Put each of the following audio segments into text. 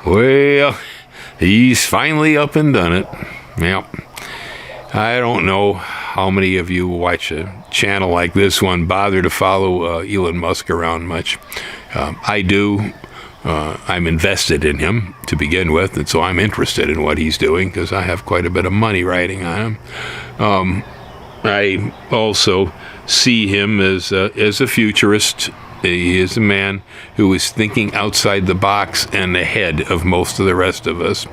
Well, he's finally up and done it. Yep. I don't know how many of you watch a channel like this one bother to follow Elon Musk around much. I do. I'm invested in him to begin with, and so I'm interested in what he's doing because I have quite a bit of money riding on him. I also see him as a futurist. He is a man who is thinking outside the box and ahead of most of the rest of us.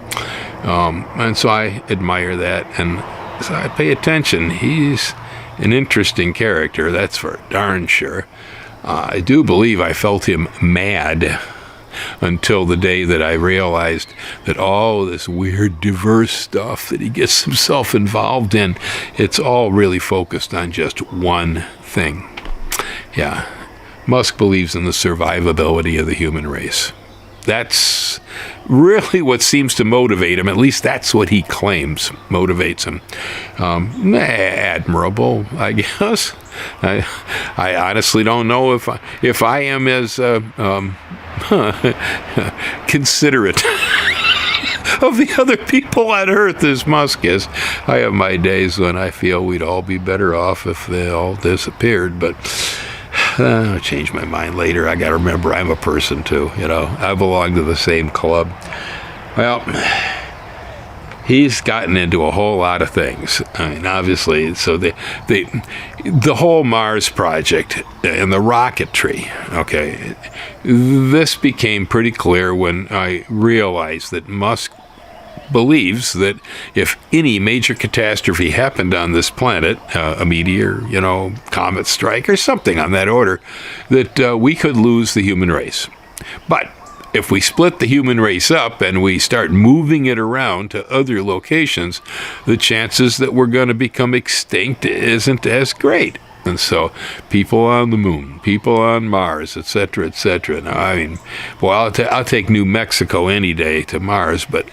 And so I admire that, and so I pay attention. He's an interesting character, that's for darn sure. I do believe I felt him mad until the day that I realized that all this weird, diverse stuff that he gets himself involved in, it's all really focused on just one thing. Yeah, Musk believes in the survivability of the human race. That's really what seems to motivate him. At least that's what he claims motivates him. Admirable, I guess. I honestly don't know if I am as considerate of the other people on Earth as Musk is. I have my days when I feel we'd all be better off if they all disappeared, but I'll change my mind later. I got to remember I'm a person too, I belong to the same club. Well, he's gotten into a whole lot of things. I mean, obviously, so the whole Mars project and the rocketry, okay, this became pretty clear when I realized that Musk believes that if any major catastrophe happened on this planet, a meteor, comet strike or something on that order, that we could lose the human race. But if we split the human race up and we start moving it around to other locations, the chances that we're going to become extinct isn't as great. And so people on the moon, people on Mars, etc., etc. Now, I mean, well, I'll take New Mexico any day to Mars, but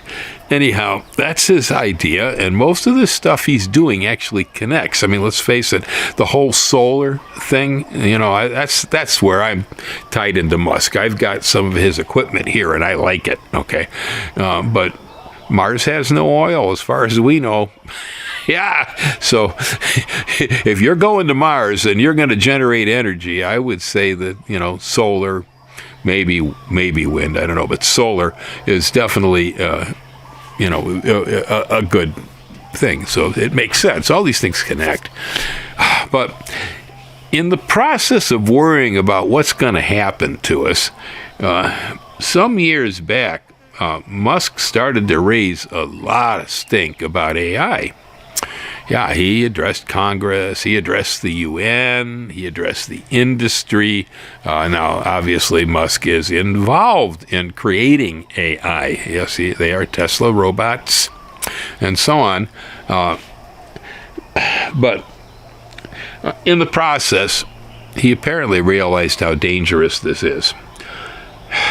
anyhow, that's his idea, and most of this stuff he's doing actually connects. I mean, let's face it, the whole solar thing, that's where I'm tied into Musk. I've got some of his equipment here, and I like it, okay? But Mars has no oil, as far as we know. Yeah, so if you're going to Mars and you're going to generate energy, I would say that, solar, maybe wind, I don't know, but solar is definitely, a good thing. So it makes sense. All these things connect. But in the process of worrying about what's going to happen to us, some years back, Musk started to raise a lot of stink about AI. Yeah, he addressed Congress, he addressed the UN, he addressed the industry. Now, obviously, Musk is involved in creating AI. Yes, they are Tesla robots and so on. But in the process, he apparently realized how dangerous this is.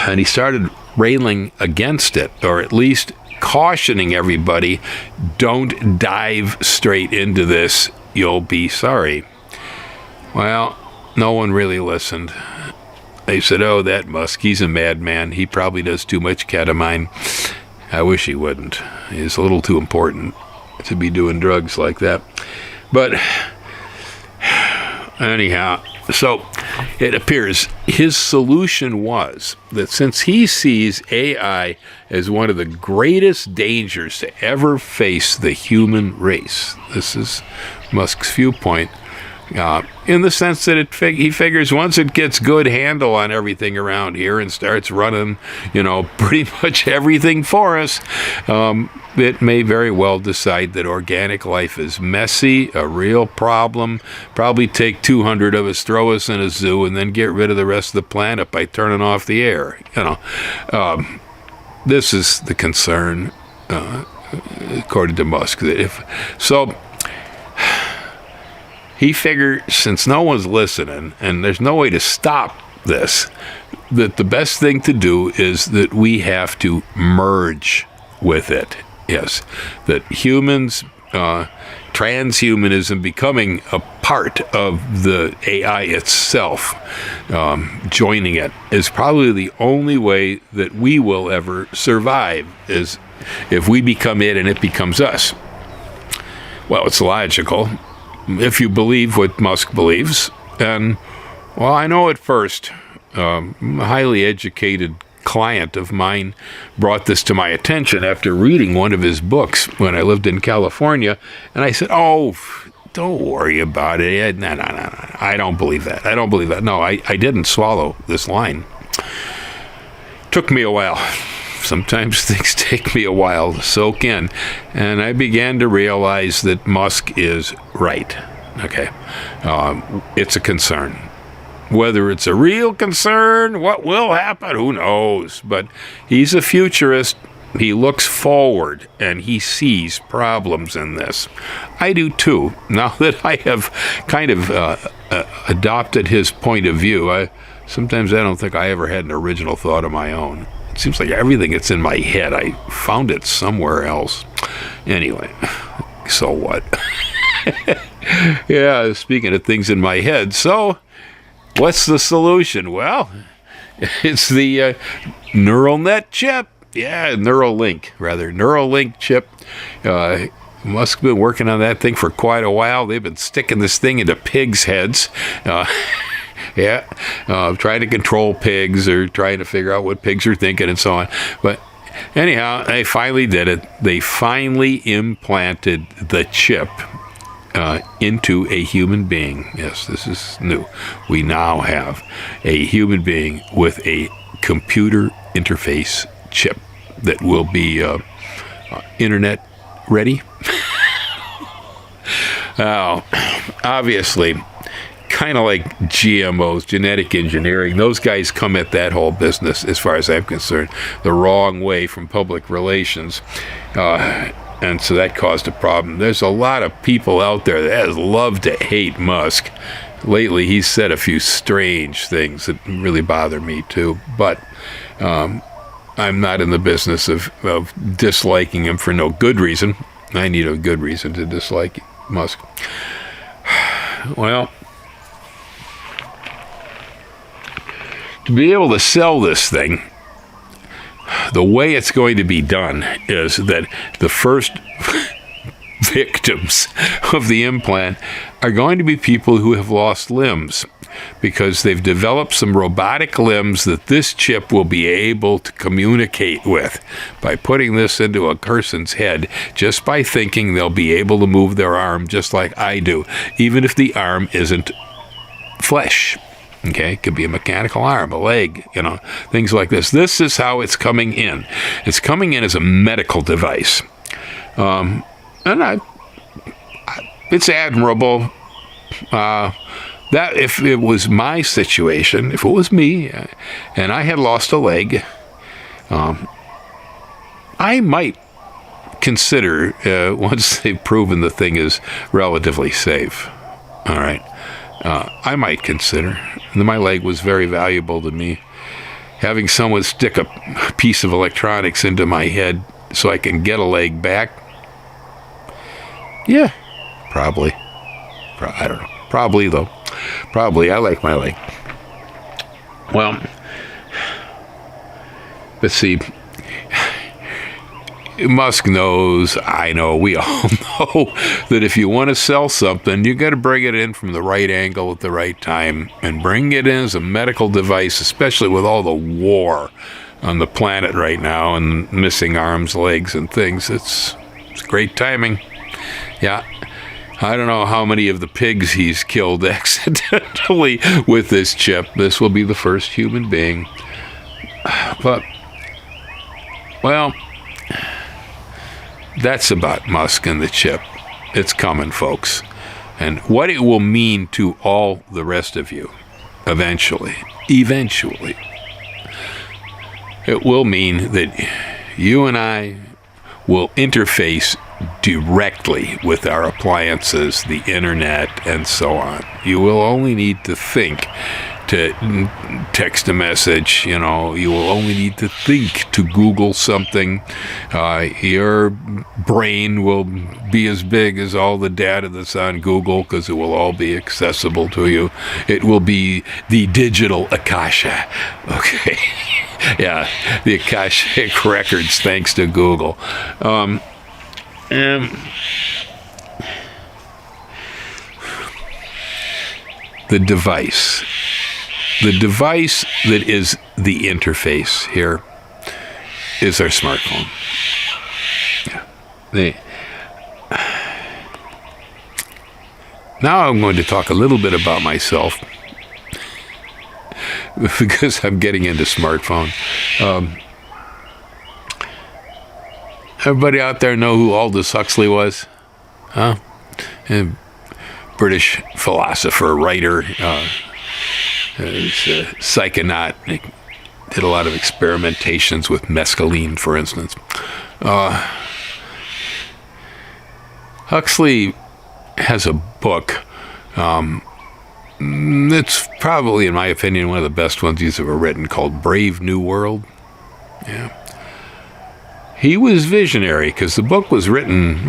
And he started railing against it, or at least cautioning everybody, don't dive straight into this, you'll be sorry. Well, no one really listened. They said, oh, that Musk, he's a madman. He probably does too much ketamine. I wish he wouldn't. He's a little too important to be doing drugs like that. But anyhow, so it appears his solution was that since he sees AI as one of the greatest dangers to ever face the human race, this is Musk's viewpoint, in the sense that he figures once it gets good handle on everything around here and starts running, pretty much everything for us, it may very well decide that organic life is messy, a real problem, probably take 200 of us, throw us in a zoo, and then get rid of the rest of the planet by turning off the air. This is the concern, according to Musk. That he figured, since no one's listening and there's no way to stop this, that the best thing to do is that we have to merge with it. Yes, that humans transhumanism becoming a part of the AI itself, joining it, is probably the only way that we will ever survive, is if we become it and it becomes us. Well, it's logical if you believe what Musk believes. And, well, I know at first, a highly educated client of mine brought this to my attention after reading one of his books when I lived in California. And I said, oh, don't worry about it. No. I don't believe that. I don't believe that. No, I didn't swallow this line. Took me a while. Sometimes things take me a while to soak in. And I began to realize that Musk is right. Okay. It's a concern. Whether it's a real concern, what will happen, who knows? But he's a futurist. He looks forward, and he sees problems in this. I do too. Now that I have kind of adopted his point of view, sometimes I don't think I ever had an original thought of my own. It seems like everything that's in my head, I found it somewhere else. Anyway, so what? Yeah, speaking of things in my head, so what's the solution? Well, it's the neural net chip. Yeah, Neuralink chip. Musk's been working on that thing for quite a while. They've been sticking this thing into pigs' heads. Trying to control pigs or trying to figure out what pigs are thinking and so on. But anyhow, they finally did it. They finally implanted the chip into a human being. Yes, this is new. We now have a human being with a computer interface chip that will be internet ready. Now, obviously, kind of like GMOs, genetic engineering, those guys come at that whole business, as far as I'm concerned, the wrong way from public relations. And so that caused a problem. There's a lot of people out there that love to hate Musk. Lately, he's said a few strange things that really bother me, too. But I'm not in the business of disliking him for no good reason. I need a good reason to dislike Musk. Well, to be able to sell this thing, the way it's going to be done is that the first victims of the implant are going to be people who have lost limbs, because they've developed some robotic limbs that this chip will be able to communicate with. By putting this into a person's head, just by thinking, they'll be able to move their arm just like I do, even if the arm isn't flesh. Okay, it could be a mechanical arm, a leg, things like this. This is how it's coming in. It's coming in as a medical device. And it's admirable. That if it was my situation, if it was me, and I had lost a leg, I might consider, once they've proven the thing is relatively safe, all right, I might consider. My leg was very valuable to me. Having someone stick a piece of electronics into my head so I can get a leg back, yeah, probably. I don't know. Probably, though. Probably. I like my leg. Well, let's see. Musk knows, I know, we all know that if you want to sell something, you got to bring it in from the right angle at the right time, and bring it in as a medical device, especially with all the war on the planet right now and missing arms, legs, and things. It's great timing. Yeah. I don't know how many of the pigs he's killed accidentally with this chip. This will be the first human being. But, well, that's about Musk and the chip. It's coming, folks. And what it will mean to all the rest of you, eventually, it will mean that you and I will interface directly with our appliances, the internet, and so on. You will only need to think to text a message. You know, you will only need to think to Google something. Your brain will be as big as all the data that's on Google, because it will all be accessible to you. It will be the digital Akasha. Okay. Yeah, the Akashic records, thanks to Google. And the device that is the interface here is our smartphone. Yeah. Now I'm going to talk a little bit about myself, because I'm getting into smartphone. Everybody out there know who Aldous Huxley was? Huh? British philosopher, writer, psychonaut. He did a lot of experimentations with mescaline, for instance. Huxley has a book. It's probably, in my opinion, one of the best ones he's ever written, called Brave New World. Yeah. He was visionary, because the book was written,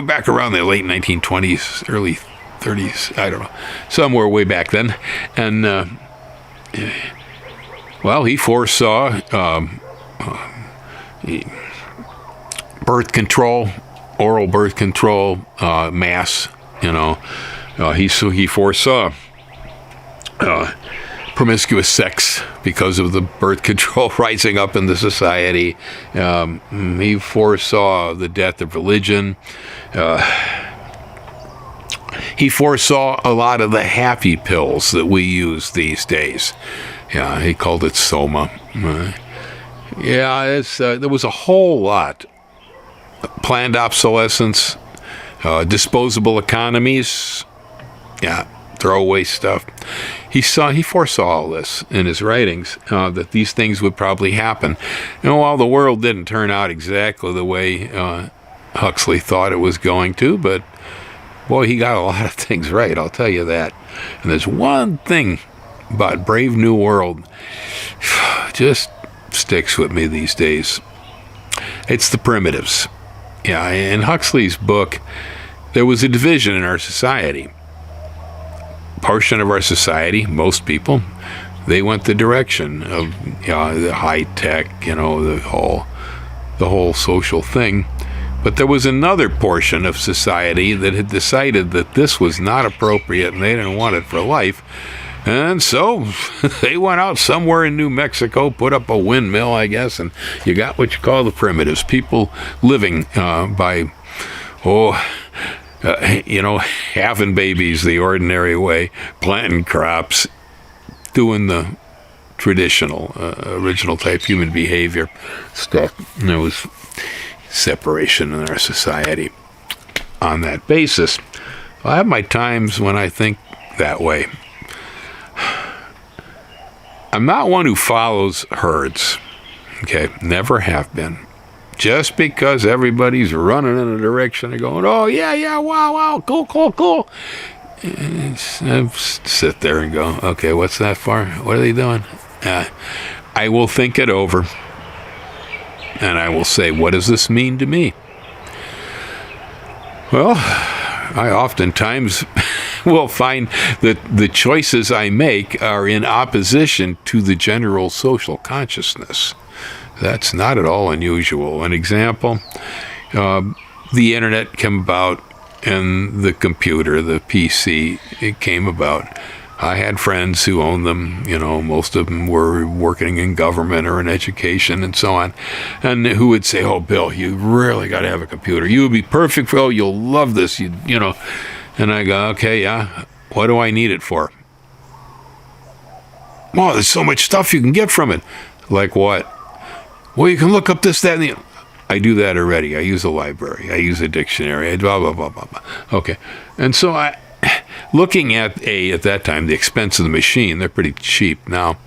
back around the late 1920s, early 30s, I don't know, somewhere way back then. And, he foresaw birth control, oral birth control, mass, he foresaw promiscuous sex because of the birth control rising up in the society. He foresaw the death of religion. He foresaw a lot of the happy pills that we use these days. Yeah, he called it soma. There was a whole lot. Planned obsolescence, disposable economies, throwaway stuff. He foresaw all this in his writings, that these things would probably happen. While the world didn't turn out exactly the way Huxley thought it was going to, but boy, he got a lot of things right, I'll tell you that. And there's one thing about Brave New World just sticks with me these days. It's the primitives. Yeah, in Huxley's book, there was a division in our society. Portion of our society, most people, they went the direction of the high tech, the whole social thing. But there was another portion of society that had decided that this was not appropriate and they didn't want it for life. And so they went out somewhere in New Mexico, put up a windmill, I guess, and you got what you call the primitives, people living by having babies the ordinary way, planting crops, doing the traditional, original type human behavior stuff. And there was separation in our society on that basis. I have my times when I think that way. I'm not one who follows herds. Okay, never have been. Just because everybody's running in a direction and going, oh, yeah, wow, cool. And I sit there and go, okay, what's that for? What are they doing? I will think it over. And I will say, what does this mean to me? Well, I oftentimes will find that the choices I make are in opposition to the general social consciousness. That's not at all unusual. An example, the internet came about and the computer, the PC, it came about. I had friends who owned them, most of them were working in government or in education and so on, and who would say, oh, Bill, you really got to have a computer. You would be perfect for, you'll love this, And I go, okay, yeah, what do I need it for? Well, there's so much stuff you can get from it. Like what? Well, you can look up this, that, and the... I do that already. I use a library. I use a dictionary. I blah, blah, blah, blah, blah. Okay. And so looking at that time, the expense of the machine, they're pretty cheap now.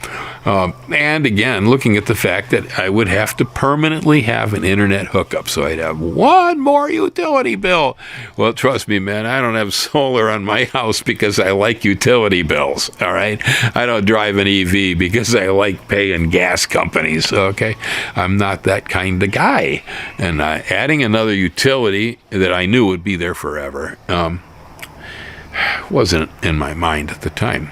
And again, looking at the fact that I would have to permanently have an internet hookup. So I'd have one more utility bill. Well, trust me, man, I don't have solar on my house because I like utility bills. All right. I don't drive an EV because I like paying gas companies. Okay. I'm not that kind of guy. And adding another utility that I knew would be there forever wasn't in my mind at the time.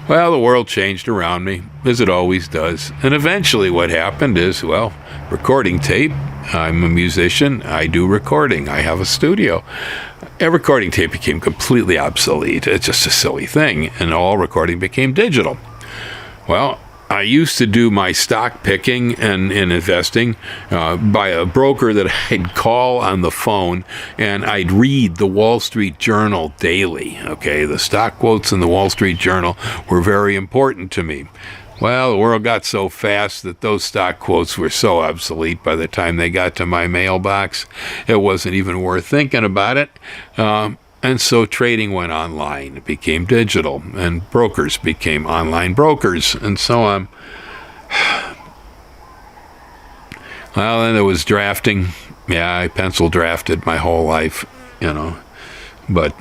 Well, the world changed around me, as it always does. And eventually what happened is, well, recording tape. I'm a musician. I do recording. I have a studio. A recording tape became completely obsolete. It's just a silly thing. And all recording became digital. Well, I used to do my stock picking and investing by a broker that I'd call on the phone, and I'd read the Wall Street Journal daily. Okay, the stock quotes in the Wall Street Journal were very important to me. Well, the world got so fast that those stock quotes were so obsolete by the time they got to my mailbox, it wasn't even worth thinking about it. And so trading went online. It became digital, and brokers became online brokers, and so on. Well, then there was drafting. Yeah, I pencil drafted my whole life, But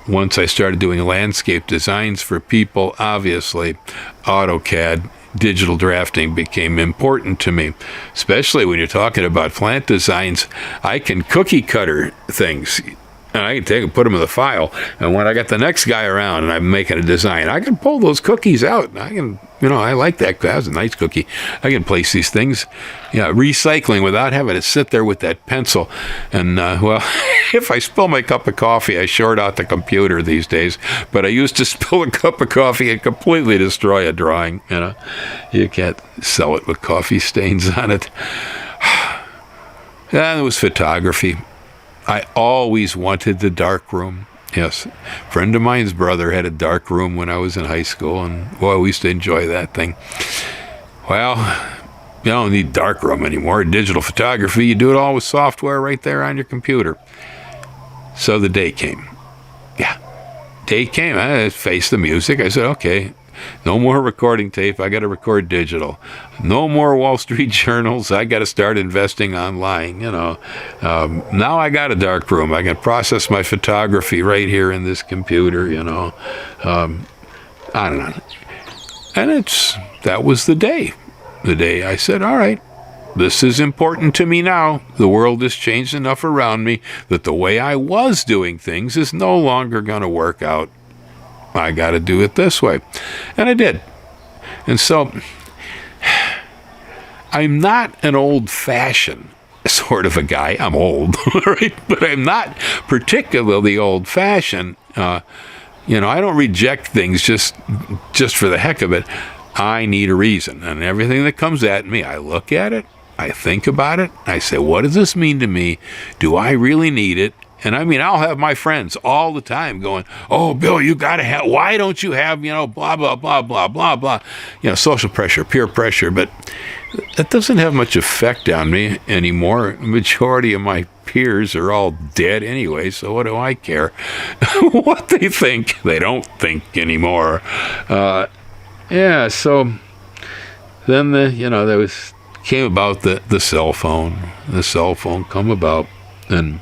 once I started doing landscape designs for people, obviously, AutoCAD, digital drafting became important to me, especially when you're talking about plant designs. I can cookie cutter things. And I can take and put them in the file. And when I got the next guy around and I'm making a design, I can pull those cookies out. I can, I like that. That was a nice cookie. I can place these things, recycling without having to sit there with that pencil. And, if I spill my cup of coffee, I short out the computer these days. But I used to spill a cup of coffee and completely destroy a drawing. You can't sell it with coffee stains on it. And it was photography. I always wanted the dark room. Yes, a friend of mine's brother had a dark room when I was in high school, and boy, we used to enjoy that thing. Well, you don't need dark room anymore. Digital photography, you do it all with software right there on your computer. So the day came. Yeah, day came. I faced the music. I said, okay, no more recording tape. I got to record digital. No more Wall Street journals. I got to start investing online. Now I got a dark room. I can process my photography right here in this computer. On and on. And that was the day. The day I said, all right, this is important to me now. The world has changed enough around me that the way I was doing things is no longer going to work out. I got to do it this way. And I did. And so I'm not an old-fashioned sort of a guy. I'm old, right? But I'm not particularly old-fashioned. I don't reject things just for the heck of it. I need a reason. And everything that comes at me, I look at it, I think about it, I say, what does this mean to me? Do I really need it? And I'll have my friends all the time going, oh, Bill, you got to have, why don't you have, blah, blah, blah, blah, blah, blah. Social pressure, peer pressure. But that doesn't have much effect on me anymore. The majority of my peers are all dead anyway, so what do I care? What they think, they don't think anymore. So then came about the cell phone. The cell phone come about, and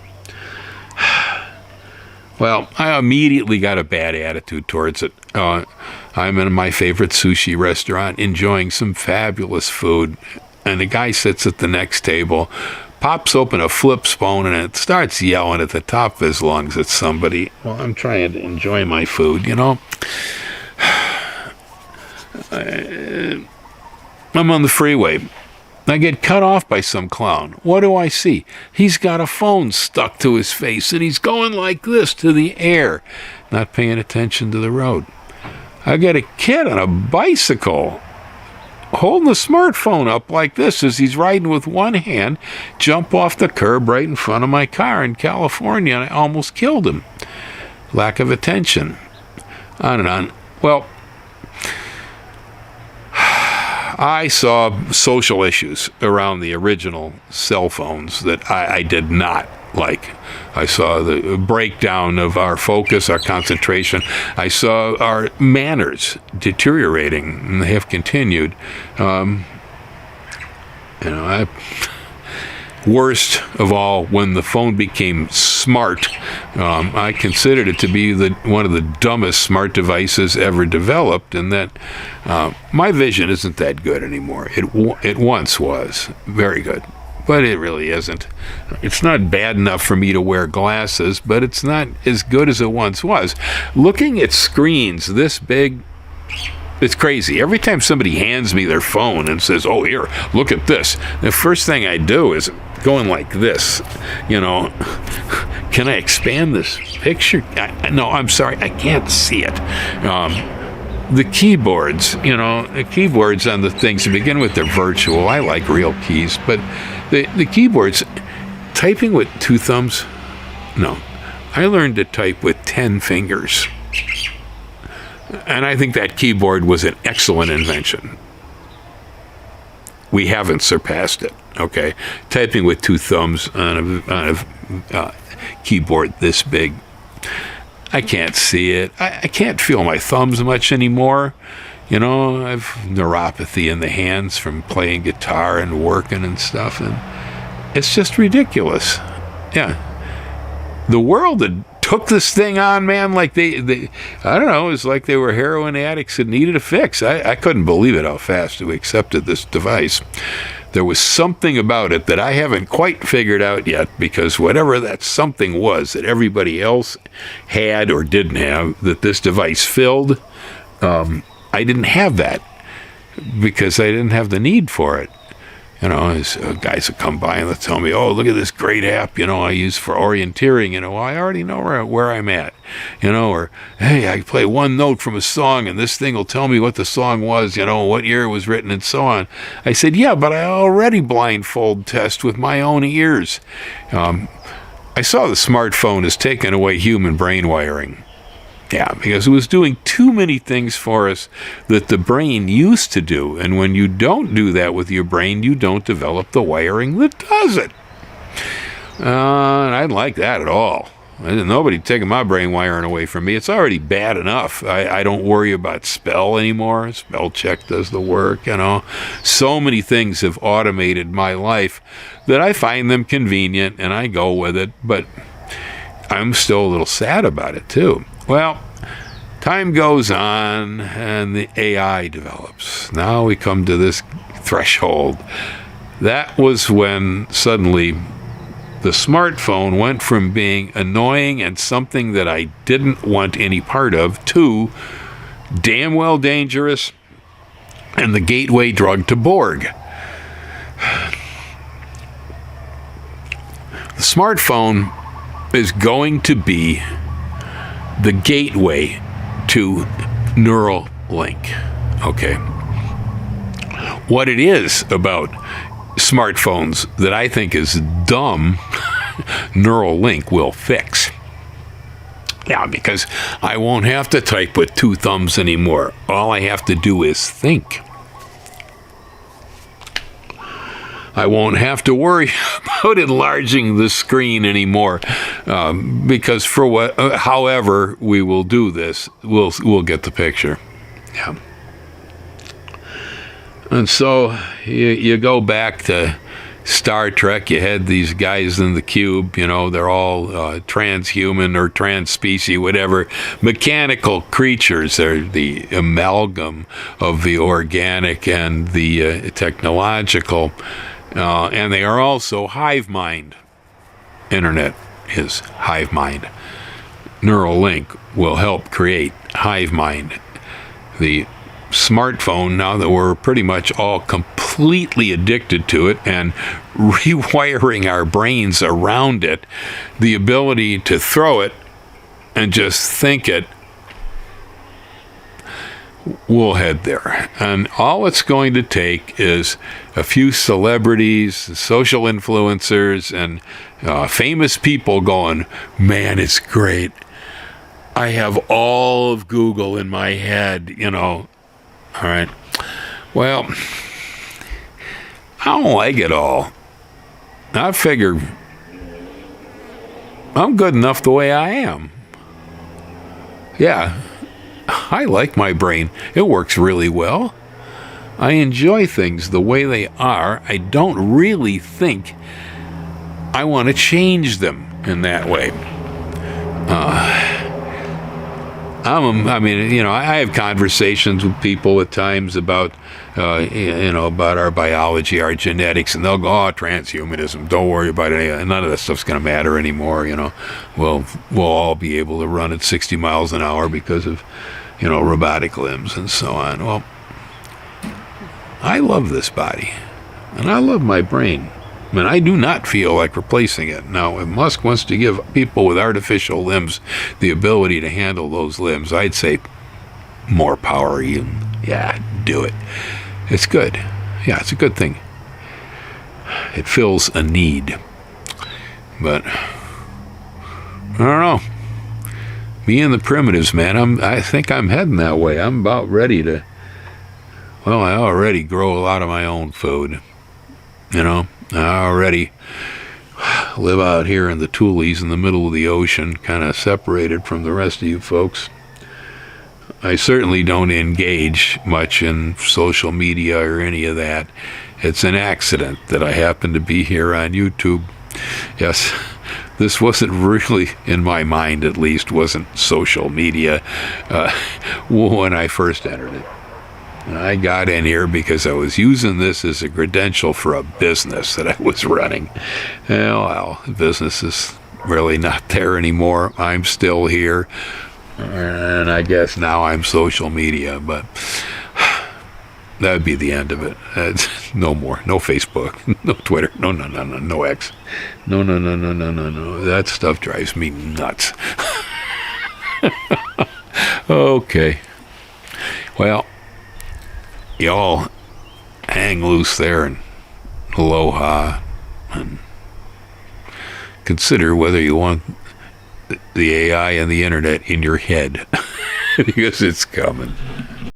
well, I immediately got a bad attitude towards it. I'm in my favorite sushi restaurant enjoying some fabulous food, and the guy sits at the next table, pops open a flip phone, and it starts yelling at the top of his lungs at somebody. Well, I'm trying to enjoy my food, I'm on the freeway. I get cut off by some clown. What do I see? He's got a phone stuck to his face, and he's going like this to the air, not paying attention to the road. I got a kid on a bicycle holding the smartphone up like this as he's riding with one hand, jump off the curb right in front of my car in California, and I almost killed him. Lack of attention. On and on. Well, I saw social issues around the original cell phones that I did not like. I saw the breakdown of our focus, our concentration. I saw our manners deteriorating, and they have continued. Worst of all, when the phone became smart, I considered it to be one of the dumbest smart devices ever developed, and that my vision isn't that good anymore. It once was very good, but it really isn't. It's not bad enough for me to wear glasses, but it's not as good as it once was. Looking at screens this big, it's crazy. Every time somebody hands me their phone and says, "Oh, here, look at this," the first thing I do is going like this. Can I expand this picture? No, I'm sorry, I can't see it. The keyboards, the keyboards on the things to begin with, they're virtual. I like real keys, but the keyboards, typing with 2 thumbs, no. I learned to type with 10 fingers. And I think that keyboard was an excellent invention. We haven't surpassed it, okay? Typing with 2 thumbs on a keyboard this big, I can't see it. I can't feel my thumbs much anymore. I've neuropathy in the hands from playing guitar and working and stuff, and it's just ridiculous. Yeah. The world had took this thing on, man, like they I don't know, it's like they were heroin addicts that needed a fix. I couldn't believe it how fast we accepted this device. There was something about it that I haven't quite figured out yet, because whatever that something was that everybody else had or didn't have, that this device filled, I didn't have that because I didn't have the need for it. There's guys that come by and they'll tell me, "Oh, look at this great app, I use for orienteering." I already know where I'm at, or, "Hey, I play one note from a song and this thing will tell me what the song was, what year it was written," and so on. I said, "Yeah, but I already blindfold test with my own ears." I saw the smartphone has taken away human brain wiring. Yeah, because it was doing too many things for us that the brain used to do. And when you don't do that with your brain, you don't develop the wiring that does it. And I didn't like that at all. Nobody taking my brain wiring away from me. It's already bad enough. I don't worry about spell anymore. Spell check does the work, So many things have automated my life that I find them convenient and I go with it. But I'm still a little sad about it, too. Well, time goes on and the AI develops. Now we come to this threshold. That was when suddenly the smartphone went from being annoying and something that I didn't want any part of to damn well dangerous and the gateway drug to BORG. The smartphone is going to be the gateway to Neuralink. Okay. What it is about smartphones that I think is dumb, Neuralink will fix. Yeah, because I won't have to type with 2 thumbs anymore. All I have to do is think. I won't have to worry about enlarging the screen anymore, because however we will do this, we'll get the picture. Yeah. And so you go back to Star Trek. You had these guys in the cube. They're all transhuman or transspecies, whatever, mechanical creatures. They're the amalgam of the organic and the technological. And they are also hive mind. Internet is hive mind. Neuralink will help create hive mind. The smartphone, now that we're pretty much all completely addicted to it and rewiring our brains around it, the ability to throw it and just think it, we'll head there. And all it's going to take is a few celebrities, social influencers, and famous people going, "Man, it's great. I have all of Google in my head, All right. Well, I don't like it all. I figure I'm good enough the way I am. Yeah, I like my brain. It works really well. I enjoy things the way they are. I don't really think I want to change them in that way. I have conversations with people at times about, about our biology, our genetics, and they'll go, "Oh, transhumanism, don't worry about it. None of that stuff's going to matter anymore. We'll all be able to run at 60 miles an hour because of, robotic limbs and so on." Well, I love this body, and I love my brain. And I do not feel like replacing it. Now, if Musk wants to give people with artificial limbs the ability to handle those limbs, I'd say more power. Yeah, do it. It's good. Yeah, it's a good thing. It fills a need. But I don't know. Me and the primitives, man, I think I'm heading that way. I'm about ready to, I already grow a lot of my own food. I already live out here in the Tules in the middle of the ocean, kind of separated from the rest of you folks. I certainly don't engage much in social media or any of that. It's an accident that I happen to be here on YouTube. Yes, this wasn't really, in my mind at least, wasn't social media when I first entered it. I got in here because I was using this as a credential for a business that I was running. Well, the business is really not there anymore. I'm still here, and I guess now I'm social media, but that would be the end of it. No more. No Facebook. No Twitter. No X. No. That stuff drives me nuts. Okay. Well, y'all hang loose there and aloha, and consider whether you want the AI and the internet in your head because it's coming.